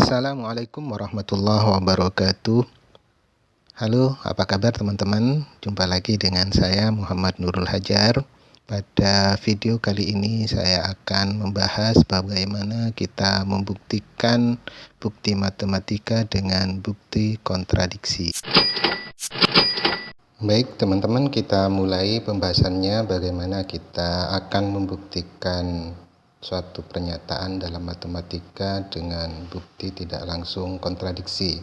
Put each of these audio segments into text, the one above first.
Assalamualaikum warahmatullahi wabarakatuh. Halo, apa kabar teman-teman? Jumpa lagi dengan saya Muhammad Nurul Hajar. Pada video kali ini saya akan membahas bagaimana kita membuktikan bukti matematika dengan bukti kontradiksi. Baik teman-teman, kita mulai pembahasannya bagaimana kita akan membuktikan suatu pernyataan dalam matematika dengan bukti tidak langsung kontradiksi.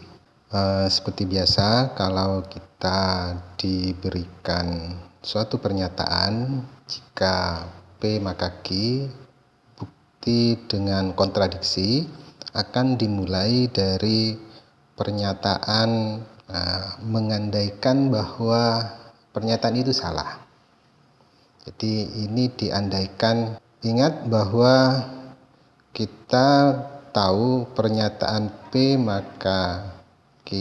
Seperti biasa, kalau kita diberikan suatu pernyataan, jika P maka Q, bukti dengan kontradiksi akan dimulai dari pernyataan mengandaikan bahwa pernyataan itu salah. Jadi ini diandaikan. Ingat bahwa kita tahu pernyataan P maka Q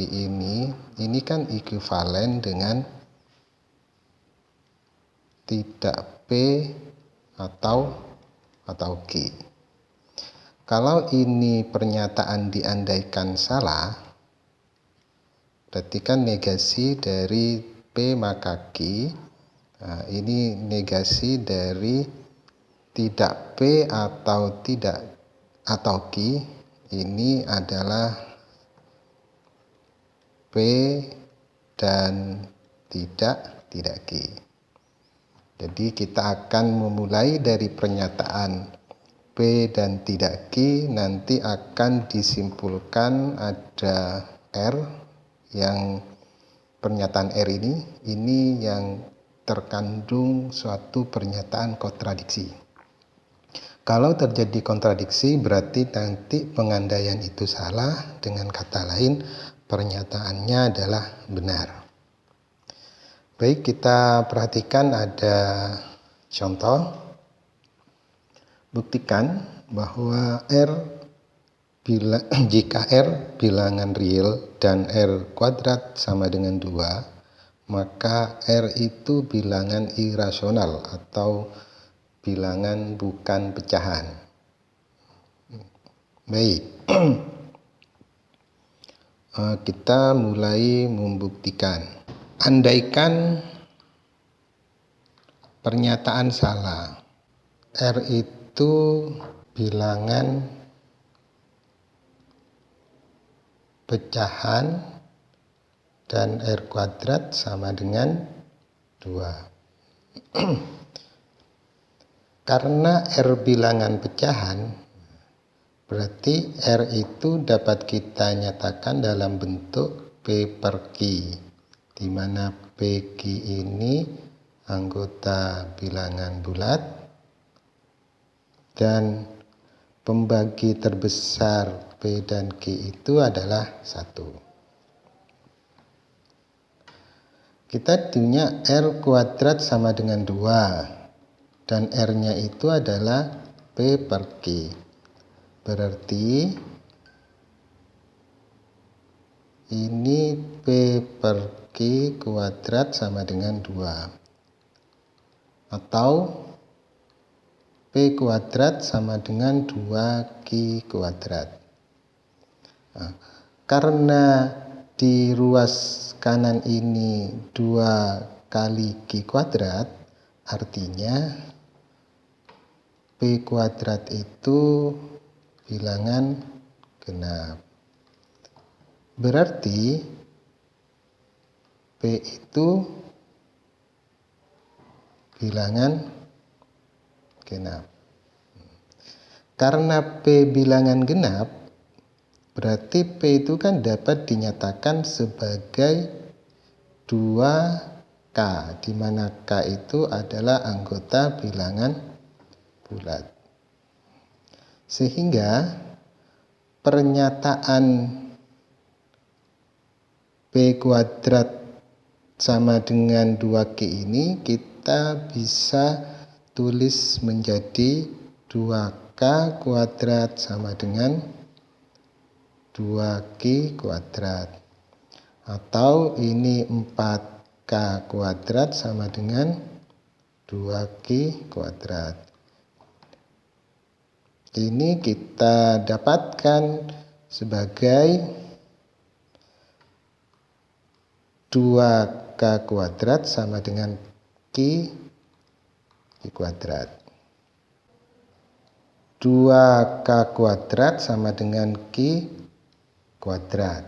ini kan ekuivalen dengan tidak P atau Q. Kalau ini pernyataan diandaikan salah, berarti kan negasi dari P maka Q, ini negasi dari tidak P atau Q, ini adalah P dan tidak Q. Jadi kita akan memulai dari pernyataan P dan tidak Q, nanti akan disimpulkan ada R, yang pernyataan R ini yang terkandung suatu pernyataan kontradiksi. Kalau terjadi kontradiksi berarti nanti pengandaian itu salah, dengan kata lain pernyataannya adalah benar. Baik, kita perhatikan ada contoh. Buktikan bahwa jika R bilangan real dan R kuadrat sama dengan 2, maka R itu bilangan irasional atau bilangan bukan pecahan. Baik, kita mulai membuktikan. Andaikan pernyataan salah, R itu bilangan pecahan dan R kuadrat sama dengan 2. Karena R bilangan pecahan, berarti R itu dapat kita nyatakan dalam bentuk P per Q, di mana PQ ini anggota bilangan bulat dan pembagi terbesar P dan Q itu adalah 1. Kita punya R kuadrat sama dengan 2. Dan R-nya itu adalah P per Q. Berarti ini P per Q kuadrat sama dengan 2. Atau P kuadrat sama dengan 2Q kuadrat. Nah, karena di ruas kanan ini 2 kali Q kuadrat, artinya P kuadrat itu bilangan genap. Berarti P itu bilangan genap. Karena P bilangan genap, berarti P itu kan dapat dinyatakan sebagai 2K, di mana K itu adalah anggota bilangan bulat. Sehingga pernyataan P kuadrat sama dengan 2Q ini kita bisa tulis menjadi 2K kuadrat sama dengan 2Q kuadrat. Atau ini 4K kuadrat sama dengan 2Q kuadrat. Ini kita dapatkan sebagai 2K kuadrat sama dengan Q kuadrat. 2K kuadrat sama dengan Q kuadrat.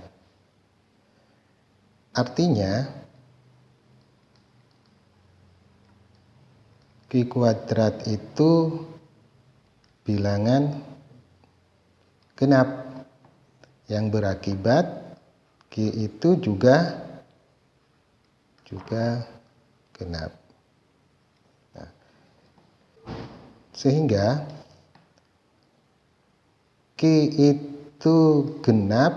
Artinya Q kuadrat itu bilangan genap yang berakibat Q itu juga genap. Nah, sehingga Q itu genap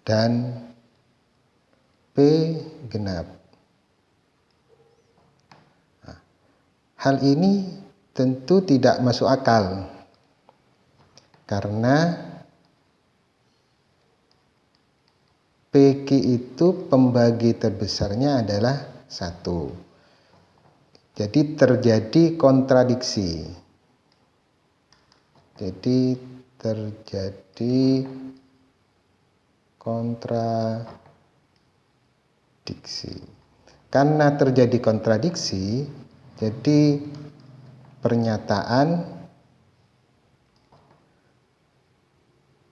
dan P genap. Nah, hal ini tentu tidak masuk akal karena PQ itu pembagi terbesarnya adalah 1. Jadi terjadi kontradiksi. Karena terjadi kontradiksi, jadi pernyataan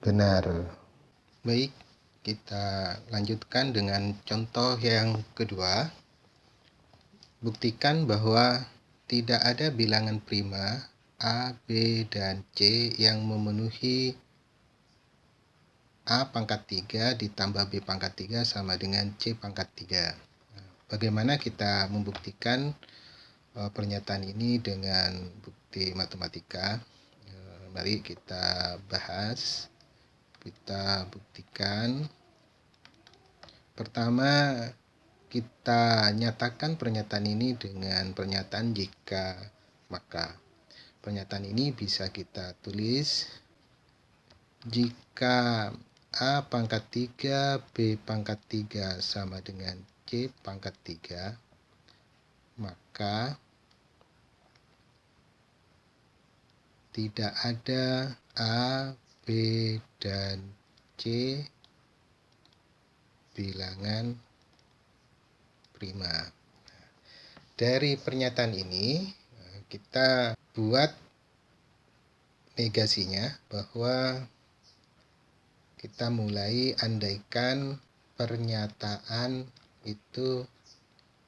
benar. Baik, kita lanjutkan dengan contoh yang kedua. Buktikan bahwa tidak ada bilangan prima A, B, dan C yang memenuhi A pangkat 3 ditambah B pangkat 3 sama dengan C pangkat 3. Bagaimana kita membuktikan pernyataan ini dengan bukti matematika? Mari kita bahas. Kita buktikan. Pertama, kita nyatakan pernyataan ini dengan pernyataan jika maka. Pernyataan ini bisa kita tulis jika A pangkat 3 B pangkat 3 sama dengan C pangkat 3, maka tidak ada A, B, dan C bilangan prima. Dari pernyataan ini kita buat negasinya, bahwa kita mulai andaikan pernyataan itu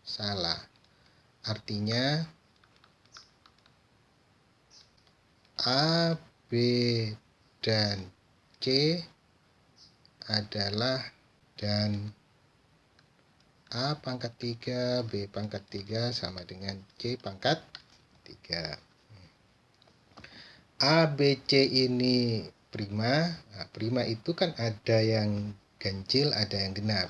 salah. Artinya A, B, dan C adalah dan A pangkat 3, B pangkat 3 sama dengan C pangkat 3. A, B, C ini prima. Nah, prima itu kan ada yang ganjil, ada yang genap.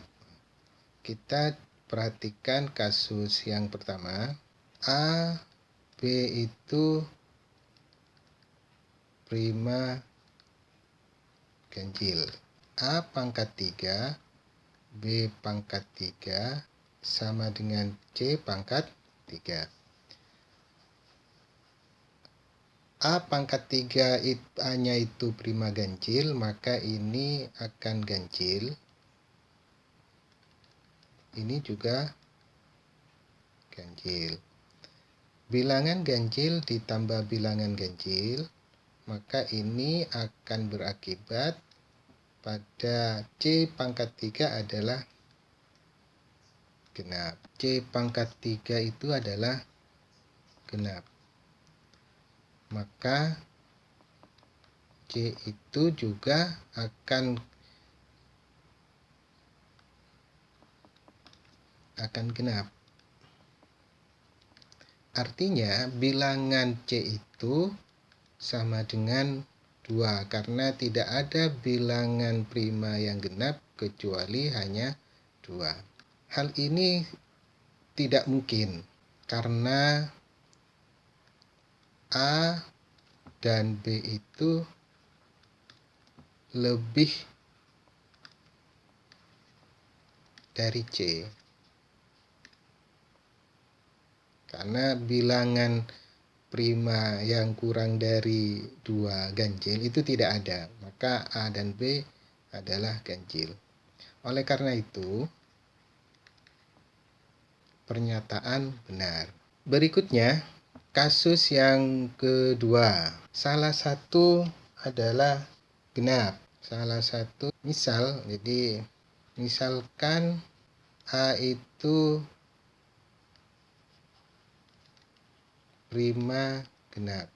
Kita perhatikan kasus yang pertama. A, B itu prima ganjil. A pangkat 3, B pangkat 3 sama dengan C pangkat 3. A pangkat 3 A-nya itu prima ganjil, maka ini akan ganjil. Ini juga ganjil. Bilangan ganjil ditambah bilangan ganjil, maka ini akan berakibat pada C pangkat 3 adalah genap. C pangkat 3 itu adalah genap. Maka C itu juga akan genap. Artinya bilangan C itu sama dengan 2 karena tidak ada bilangan prima yang genap kecuali hanya 2. Hal ini tidak mungkin karena A dan B itu lebih dari C. Karena bilangan prima yang kurang dari 2 ganjil itu tidak ada. Maka A dan B adalah ganjil. Oleh karena itu, pernyataan benar. Berikutnya, kasus yang kedua. Salah satu adalah genap. Salah satu misal, jadi misalkan A itu prima genap.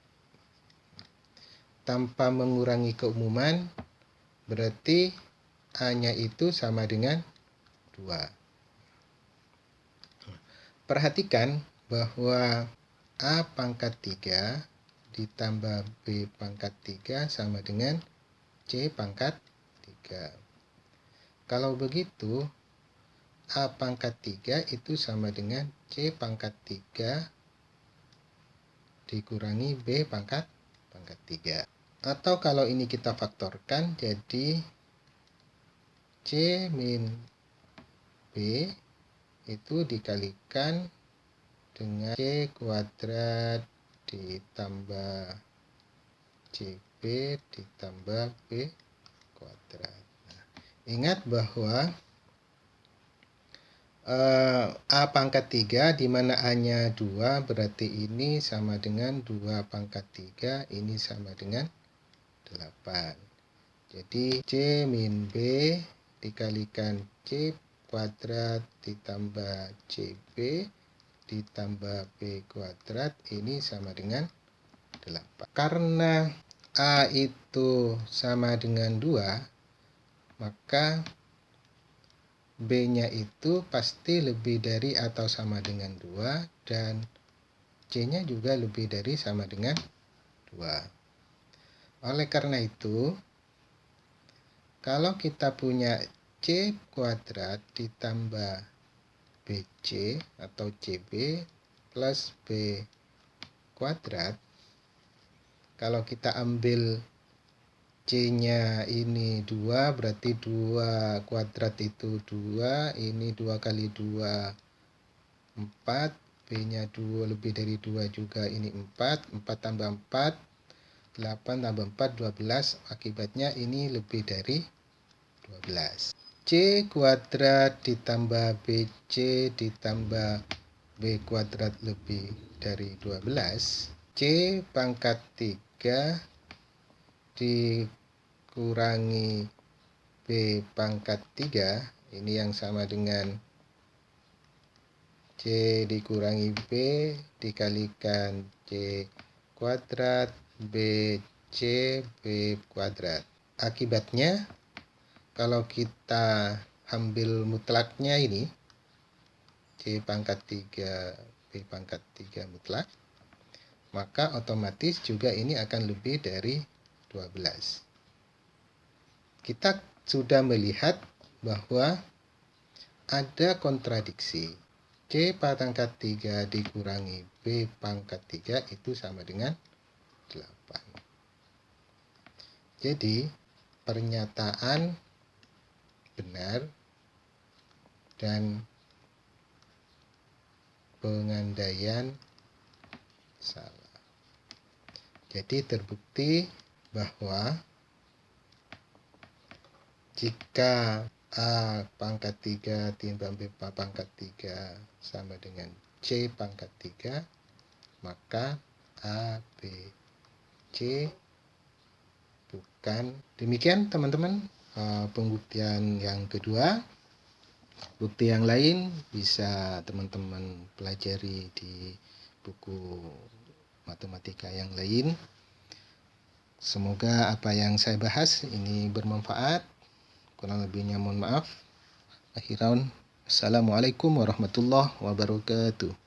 Tanpa mengurangi keumuman, berarti A-nya itu sama dengan 2. Perhatikan bahwa A pangkat 3 ditambah B pangkat 3 sama dengan C pangkat 3. Kalau begitu, A pangkat 3 itu sama dengan C pangkat 3 dikurangi B pangkat 3. Atau kalau ini kita faktorkan, jadi C min B itu dikalikan dengan C kuadrat ditambah CB ditambah B kuadrat. Nah, ingat bahwa A pangkat 3 di mana A-nya 2, berarti ini sama dengan 2 pangkat 3, ini sama dengan 8. Jadi C min B dikalikan C kuadrat ditambah CB ditambah B kuadrat, ini sama dengan 8. Karena A itu sama dengan 2, maka B-nya itu pasti lebih dari atau sama dengan 2, dan C-nya juga lebih dari sama dengan 2. Oleh karena itu, kalau kita punya C kuadrat ditambah BC atau CB plus B kuadrat, kalau kita ambil C-nya ini 2, berarti 2 kuadrat itu 2, ini 2 kali 2, 4, B-nya 2 lebih dari 2 juga, ini 4, 4 tambah 4, 8 tambah 4, 12, akibatnya ini lebih dari 12. C kuadrat ditambah BC ditambah B kuadrat lebih dari 12, C pangkat 3 dikurangi B pangkat 3, ini yang sama dengan C dikurangi B dikalikan C kuadrat BC B kuadrat. Akibatnya, kalau kita ambil mutlaknya ini, C pangkat 3 B pangkat 3 mutlak, maka otomatis juga ini akan lebih dari 12. Kita sudah melihat bahwa ada kontradiksi. C pangkat 3 dikurangi B pangkat 3 itu sama dengan 8. Jadi, pernyataan benar dan pengandaian salah. Jadi terbukti bahwa jika A pangkat 3 timbang B pangkat 3 sama dengan C pangkat 3, maka A, B, C bukan. Demikian teman-teman pembuktian yang kedua. Bukti yang lain bisa teman-teman pelajari di buku matematika yang lain. Semoga apa yang saya bahas ini bermanfaat. Kurang lebihnya mohon maaf. Akhiran, Assalamualaikum warahmatullahi wabarakatuh.